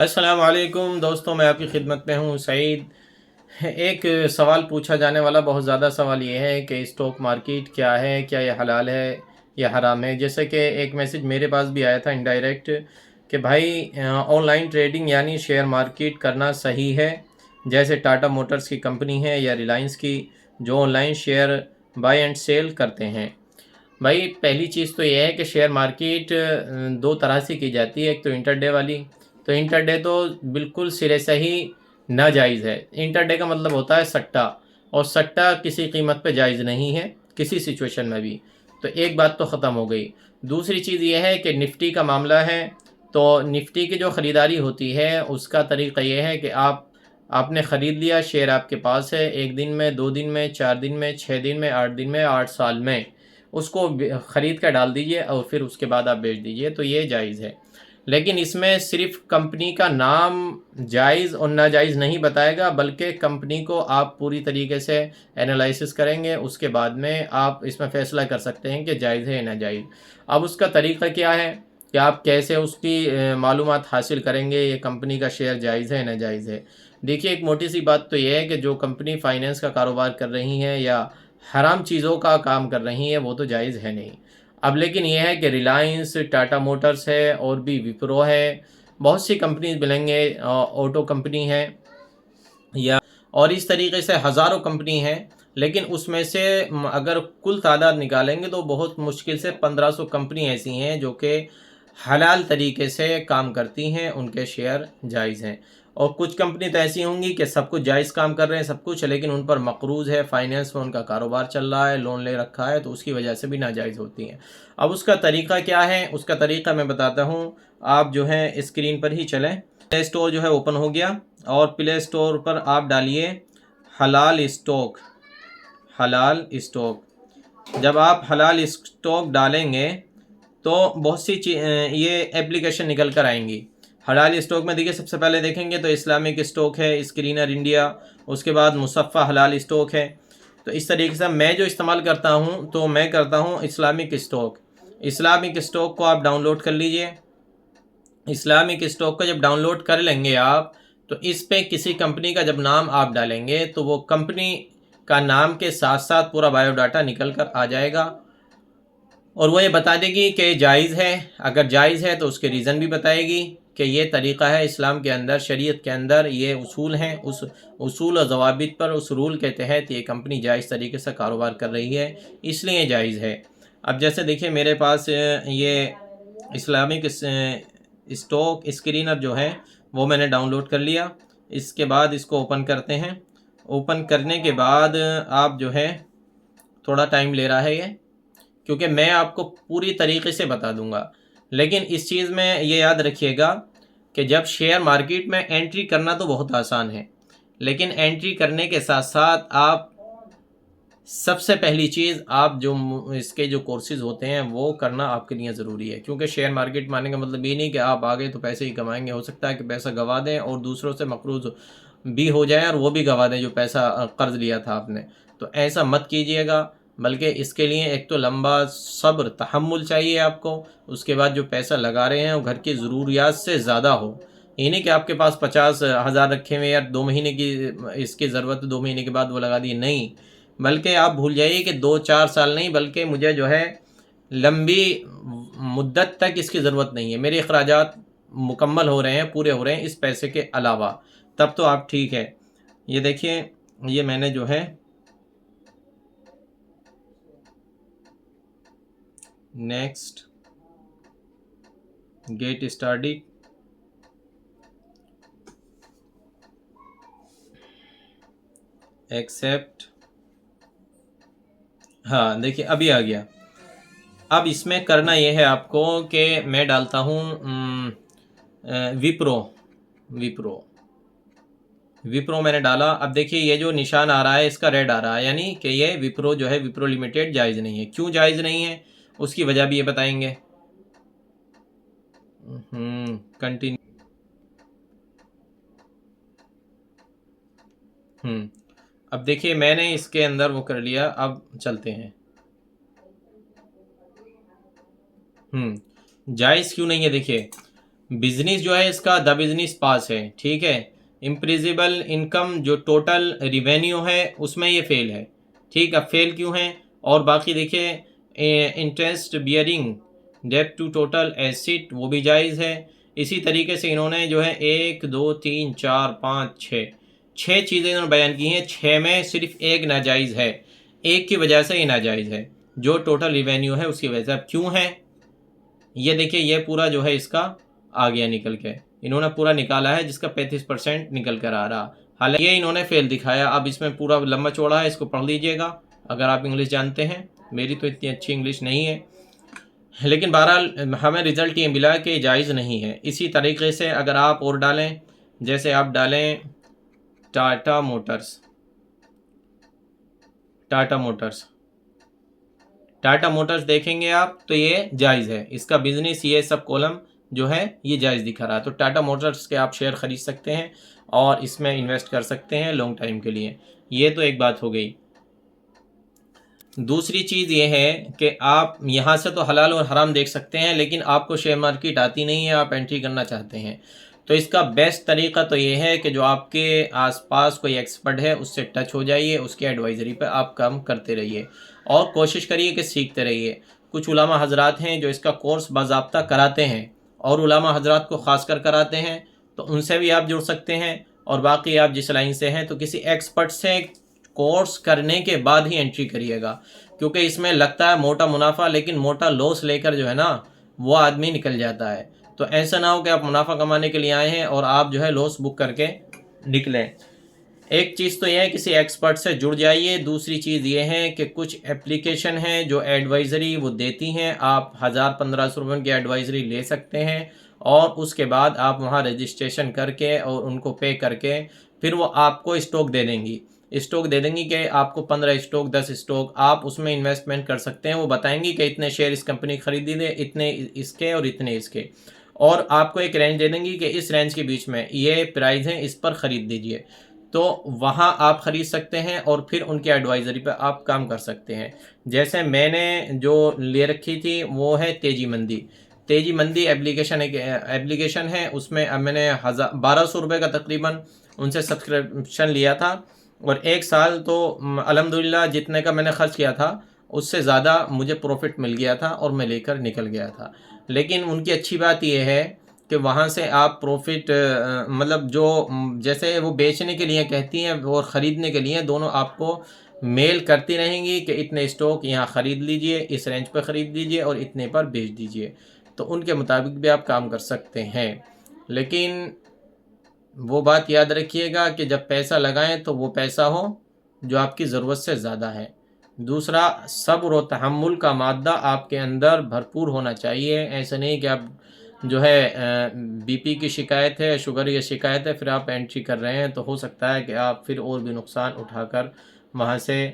अस्सलाम वालेकुम दोस्तों, मैं आपकी खिदमत में हूँ सईद। एक सवाल पूछा जाने वाला बहुत ज़्यादा सवाल ये है कि स्टॉक मार्केट क्या है, क्या ये हलाल है या हराम है। जैसे कि एक मैसेज मेरे पास भी आया था इनडायरेक्ट कि भाई ऑनलाइन ट्रेडिंग यानी शेयर मार्केट करना सही है। जैसे टाटा मोटर्स की कंपनी है या रिलायंस की, जो online share buy and sell करते हैं। भाई पहली चीज़ तो यह है कि शेयर मार्केट दो तरह से की जाती है। एक तो इंटरडे वाली, तो इंटरडे तो बिल्कुल सिरे से ही नाजायज़ है। इंटरडे का मतलब होता है सट्टा, और सट्टा किसी कीमत पे जायज़ नहीं है किसी सिचुएशन में भी। तो एक बात तो ख़त्म हो गई। दूसरी चीज़ यह है कि निफ्टी का मामला है, तो निफ्टी की जो ख़रीदारी होती है उसका तरीक़ा यह है कि आपने ख़रीद लिया, शेयर आपके पास है, 1 दिन में, 2 दिन में, 4 दिन में, 6 दिन में, 8 दिन में, 8 साल में उसको ख़रीद कर डाल दीजिए और फिर उसके बाद आप बेच दीजिए, तो ये जायज़ है। लेकिन इसमें सिर्फ़ कंपनी का नाम जायज़ और नाजायज़ नहीं बताएगा, बल्कि कंपनी को आप पूरी तरीके से एनालिसिस करेंगे, उसके बाद में आप इसमें फ़ैसला कर सकते हैं कि जायज़ है या नाजायज़। अब उसका तरीक़ा क्या है कि आप कैसे उसकी मालूमात हासिल करेंगे, ये कंपनी का शेयर जायज़ है नाजायज़ है। देखिए, एक मोटी सी बात तो ये है कि जो कंपनी फ़ाइनेंस का कारोबार कर रही हैं या हराम चीज़ों का काम कर रही हैं, वो तो जायज़ है नहीं। अब लेकिन ये है कि रिलायंस, टाटा मोटर्स है और भी विप्रो है, बहुत सी कंपनीज़ मिलेंगे, ऑटो कंपनी है या और इस तरीके से हज़ारों कंपनी हैं। लेकिन उसमें से अगर कुल तादाद निकालेंगे तो बहुत मुश्किल से 1500 कंपनी ऐसी हैं जो कि हलाल तरीके से काम करती हैं, उनके शेयर जायज़ हैं। और कुछ कंपनी तो ऐसी होंगी कि सब कुछ जायज़ काम कर रहे हैं सब कुछ, लेकिन उन पर मक़रूज़ है, फ़ाइनेंस में उनका कारोबार चल रहा है, लोन ले रखा है, तो उसकी वजह से भी नाजायज़ होती हैं। अब उसका तरीक़ा क्या है? उसका तरीक़ा मैं बताता हूँ। आप जो है स्क्रीन पर ही चलें। प्ले स्टोर जो है ओपन हो गया, और प्ले स्टोर पर आप डालिए हलाल स्टॉक। हलाल स्टॉक, जब आप हलाल स्टॉक डालेंगे तो बहुत सी ये एप्लीकेशन निकल कर आएंगी। हलाल स्टॉक में देखिए, सबसे पहले देखेंगे तो इस्लामिक स्टॉक है, स्क्रीनर इंडिया, उसके बाद मुसफ़्फ़ा हलाल स्टॉक है। तो इस तरीके से मैं जो इस्तेमाल करता हूँ, तो मैं करता हूँ इस्लामिक स्टॉक। इस्लामिक स्टॉक को आप डाउनलोड कर लीजिए। इस्लामिक स्टॉक को जब डाउनलोड कर लेंगे आप, तो इस पे किसी कंपनी का जब नाम आप डालेंगे तो वो कंपनी का नाम के साथ साथ पूरा बायोडाटा निकल कर आ जाएगा, और वो ये बता देगी कि जायज़ है। अगर जायज़ है तो उसके रीज़न भी बताएगी कि ये तरीक़ा है इस्लाम के अंदर, शरीयत के अंदर ये उसूल हैं, उस उसूल और ज़वाबित पर, उस रूल के तहत ये कंपनी जायज़ तरीके से कारोबार कर रही है, इसलिए जायज़ है। अब जैसे देखिए, मेरे पास ये इस्लामिक स्टॉक स्क्रीनर जो है वो मैंने डाउनलोड कर लिया। इसके बाद इसको ओपन करते हैं। ओपन करने के बाद आप जो है, थोड़ा टाइम ले रहा है ये, क्योंकि मैं आपको पूरी तरीके से बता दूंगा। लेकिन इस चीज़ में ये याद रखिएगा कि जब शेयर मार्केट में एंट्री करना तो बहुत आसान है, लेकिन एंट्री करने के साथ साथ आप सबसे पहली चीज़, आप जो इसके जो कोर्सेज़ होते हैं वो करना आपके लिए ज़रूरी है। क्योंकि शेयर मार्केट में आने का मतलब ये नहीं कि आप आ गए तो पैसे ही कमाएंगे। हो सकता है कि पैसा गंवा दें और दूसरों से मकरूज़ भी हो जाएं, और वो भी गंवा दें जो पैसा कर्ज़ लिया था आपने। तो ऐसा मत कीजिएगा, बल्कि इसके लिए एक तो लंबा सब्र तहम्मुल चाहिए आपको। उसके बाद जो पैसा लगा रहे हैं वो घर की ज़रूरियात से ज़्यादा हो। ये नहीं कि आपके पास 50,000 रखे हुए यार, 2 महीने की इसकी ज़रूरत है, 2 महीने के बाद वो लगा दिए, नहीं। बल्कि आप भूल जाइए कि 2-4 साल नहीं, बल्कि मुझे जो है लंबी मुद्दत तक इसकी ज़रूरत नहीं है। मेरे अखराजात मुकम्मल हो रहे हैं, पूरे हो रहे हैं इस पैसे के अलावा, तब तो आप ठीक है। ये देखिए, ये मैंने जो है नेक्स्ट, गेट स्टार्टेड, एक्सेप्ट, हाँ देखिए अभी आ गया। अब इसमें करना यह है आपको कि मैं डालता हूँ विप्रो। विप्रो विप्रो मैंने डाला। अब देखिए, ये जो निशान आ रहा है इसका रेड आ रहा है, यानी कि ये विप्रो जो है, विप्रो लिमिटेड जायज़ नहीं है। क्यों जायज़ नहीं है, उसकी वजह भी ये बताएंगे। कंटिन्यू। अब देखिए, मैंने इसके अंदर वो कर लिया। अब चलते हैं। जायज़ क्यों नहीं है, देखिए बिजनेस जो है इसका द बिजनेस पास है, ठीक है। इम्प्रिजिबल इनकम जो टोटल रिवेन्यू है उसमें ये फेल है, ठीक। अब फेल क्यों है? और बाकी देखिए interest bearing debt to total asset वो भी जायज़ है। इसी तरीके से इन्होंने जो है 1 2 3 4 5 6 चीज़ें इन्होंने बयान की हैं, 6 में सिर्फ एक नाजायज़ है, एक की वजह से ये नाजायज़ है, जो टोटल रिवेन्यू है उसकी वजह से। अब क्यों है ये देखिए, ये पूरा जो है इसका आ गया निकल के, इन्होंने पूरा निकाला है जिसका 35% निकल कर आ रहा। हालांकि ये इन्होंने फेल दिखाया। अब इसमें पूरा लंबा चौड़ा है, इसको पढ़ लीजिएगा अगर आप इंग्लिश जानते हैं। मेरी तो इतनी अच्छी इंग्लिश नहीं है, लेकिन बहरहाल हमें रिज़ल्ट ये मिला कि जायज़ नहीं है। इसी तरीके से अगर आप और डालें, जैसे आप डालें Tata Motors, Tata Motors, Tata Motors देखेंगे आप तो ये जायज़ है, इसका बिजनेस ये सब कॉलम जो है ये जायज़ दिखा रहा है। तो टाटा मोटर्स के आप शेयर ख़रीद सकते हैं और इसमें इन्वेस्ट कर सकते हैं लॉन्ग टाइम के लिए। ये तो एक बात हो गई। दूसरी चीज़ ये है कि आप यहाँ से तो हलाल और हराम देख सकते हैं, लेकिन आपको शेयर मार्केट आती नहीं है, आप एंट्री करना चाहते हैं, तो इसका बेस्ट तरीका तो ये है कि जो आपके आसपास कोई एक्सपर्ट है उससे टच हो जाइए, उसकी एडवाइज़री पे आप काम करते रहिए और कोशिश करिए कि सीखते रहिए। कुछ उलामा हजरात हैं जो इसका कोर्स बाज़ाब्ता कराते हैं और उलामा हजरात को ख़ास कर कराते हैं, तो उनसे भी आप जुड़ सकते हैं। और बाकी आप जिस लाइन से हैं तो किसी एक्सपर्ट से कोर्स करने के बाद ही एंट्री करिएगा, क्योंकि इसमें लगता है मोटा मुनाफा, लेकिन मोटा लॉस लेकर जो है ना वो आदमी निकल जाता है। तो ऐसा ना हो कि आप मुनाफा कमाने के लिए आए हैं और आप जो है लॉस बुक करके निकलें। एक चीज़ तो यह है किसी एक्सपर्ट से जुड़ जाइए। दूसरी चीज़ ये है कि कुछ एप्लीकेशन हैं जो एडवाइज़री वो देती हैं, आप 1000-1500 रुपये की एडवाइज़री ले सकते हैं और उसके बाद आप वहाँ रजिस्ट्रेशन करके और उनको पे करके फिर वो आपको स्टॉक दे देंगी। स्टॉक दे देंगी कि आपको 15 स्टॉक 10 स्टॉक आप उसमें इन्वेस्टमेंट कर सकते हैं। वो बताएंगी कि इतने शेयर इस कंपनी खरीदी दे, इतने इसके और इतने इसके, और आपको एक रेंज दे देंगी कि इस रेंज के बीच में ये प्राइस है, इस पर ख़रीद दीजिए। तो वहाँ आप ख़रीद सकते हैं और फिर उनकी एडवाइज़री पे आप काम कर सकते हैं। जैसे मैंने जो ले रखी थी वो है तेजी मंदी। तेजी मंदी एप्लीकेशन एक एप्लीकेशन है, उसमें अब मैंने 1200 रुपये का तकरीबन उनसे सब्सक्रिप्शन लिया था और 1 साल तो अल्हम्दुलिल्लाह जितने का मैंने ख़र्च किया था उससे ज़्यादा मुझे प्रॉफ़िट मिल गया था और मैं लेकर निकल गया था। लेकिन उनकी अच्छी बात ये है कि वहाँ से आप प्रॉफ़िट मतलब जो जैसे वो बेचने के लिए कहती हैं और ख़रीदने के लिए, दोनों आपको मेल करती रहेंगी कि इतने स्टॉक यहाँ ख़रीद लीजिए, इस रेंज पर ख़रीद लीजिए और इतने पर बेच दीजिए। तो उनके मुताबिक भी आप काम कर सकते हैं। लेकिन वो बात याद रखिएगा कि जब पैसा लगाएं तो वो पैसा हो जो आपकी ज़रूरत से ज़्यादा है। दूसरा, सब्र और तहम्मुल का मादा आपके अंदर भरपूर होना चाहिए। ऐसा नहीं कि आप जो है बीपी की शिकायत है, शुगर की शिकायत है, फिर आप एंट्री कर रहे हैं, तो हो सकता है कि आप फिर और भी नुकसान उठाकर वहाँ से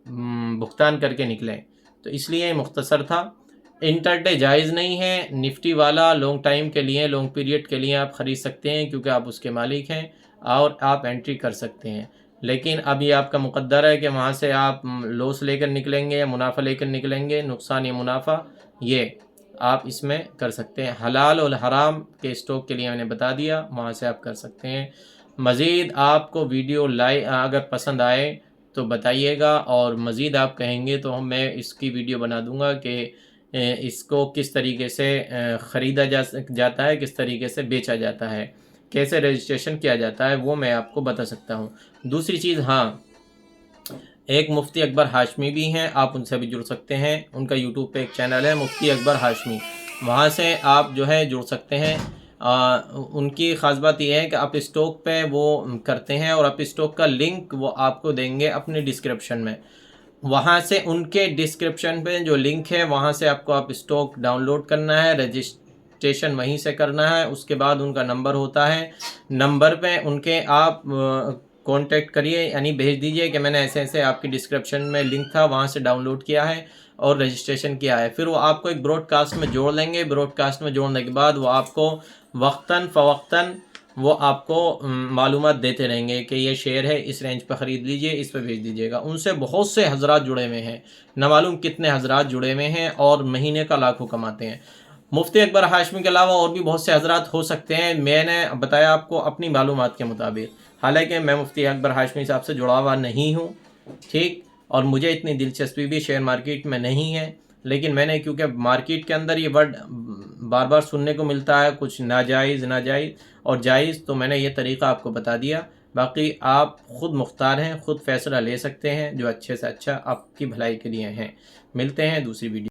भुगतान करके निकलें। तो इसलिए मुख्तसर था। इंटरडे जायज़ नहीं है। निफ्टी वाला लॉन्ग टाइम के लिए, लॉन्ग पीरियड के लिए आप ख़रीद सकते हैं क्योंकि आप उसके मालिक हैं और आप एंट्री कर सकते हैं। लेकिन अब ये आपका मुक़द्दर है कि वहाँ से आप लॉस लेकर निकलेंगे या मुनाफ़ा लेकर निकलेंगे, नुकसान या मुनाफ़ा, ये आप इसमें कर सकते हैं। हलाल और हराम के स्टॉक के लिए मैंने बता दिया, वहाँ से आप कर सकते हैं। मज़ीद आपको वीडियो अगर पसंद आए तो बताइएगा और मज़ीद आप कहेंगे तो मैं इसकी वीडियो बना दूँगा कि इसको किस तरीके से ख़रीदा जाता है, किस तरीके से बेचा जाता है, कैसे रजिस्ट्रेशन किया जाता है, वो मैं आपको बता सकता हूँ। दूसरी चीज़, हाँ, एक मुफ्ती अकबर हाशमी भी हैं, आप उनसे भी जुड़ सकते हैं। उनका यूट्यूब पे एक चैनल है मुफ्ती अकबर हाशमी, वहाँ से आप जो है जुड़ सकते हैं। उनकी ख़ास बात यह है कि आप स्टॉक पे वो करते हैं और आप स्टॉक का लिंक वो आपको देंगे अपने डिस्क्रिप्शन में। वहाँ से उनके डिस्क्रिप्शन पे जो लिंक है वहाँ से आपको आप स्टॉक डाउनलोड करना है, रजिस्ट्रेशन वहीं से करना है। उसके बाद उनका नंबर होता है, नंबर पे उनके आप कांटेक्ट करिए, यानी भेज दीजिए कि मैंने ऐसे ऐसे आपकी डिस्क्रिप्शन में लिंक था वहाँ से डाउनलोड किया है और रजिस्ट्रेशन किया है। फिर वो आपको एक ब्रॉडकास्ट में जोड़ लेंगे। ब्रॉडकास्ट में जोड़ने के बाद वो आपको वक्तन फ़वक्तन वो आपको मालूमात देते रहेंगे कि ये शेयर है, इस रेंज पर ख़रीद लीजिए, इस पर भेज दीजिएगा। उनसे बहुत से हजरात जुड़े हुए हैं, न मालूम कितने हजरात जुड़े हुए हैं और महीने का लाखों कमाते हैं। मुफ्ती अकबर हाशमी के अलावा और भी बहुत से हजरात हो सकते हैं, मैंने बताया आपको अपनी मालूमात के मुताबिक। हालांकि मैं मुफ्ती अकबर हाशमी साहब से जुड़ा हुआ नहीं हूँ, ठीक, और मुझे इतनी दिलचस्पी भी शेयर मार्केट में नहीं है। लेकिन मैंने, क्योंकि मार्केट के अंदर ये वर्ड बार बार सुनने को मिलता है, कुछ नाजायज़ नाजायज़ और जायज़, तो मैंने ये तरीक़ा आपको बता दिया। बाकी आप ख़ुद मुख्तार हैं, ख़ुद फ़ैसला ले सकते हैं जो अच्छे से अच्छा आपकी भलाई के लिए हैं। मिलते हैं दूसरी वीडियो।